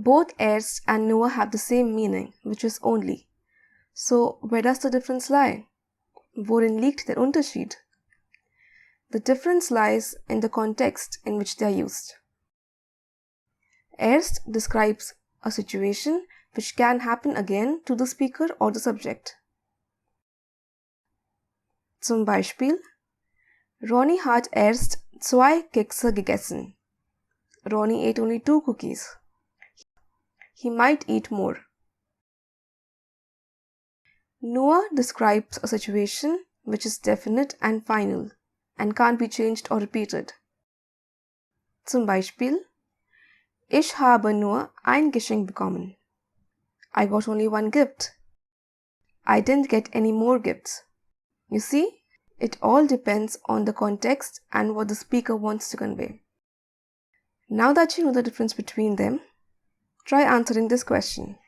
Both Erst and Nur have the same meaning, which is only. So, where does the difference lie? Worin liegt der Unterschied? The difference lies in the context in which they are used. Erst describes a situation which can happen again to the speaker or the subject. Zum Beispiel: Ronny hat erst 2 Kekse gegessen. Ronny ate only 2 cookies. He might eat more. Nur describes a situation which is definite and final and can't be changed or repeated. Zum Beispiel: Ich habe nur ein Geschenk bekommen. I got only one gift. I didn't get any more gifts. You see, it all depends on the context and what the speaker wants to convey. Now that you know the difference between them, try answering this question.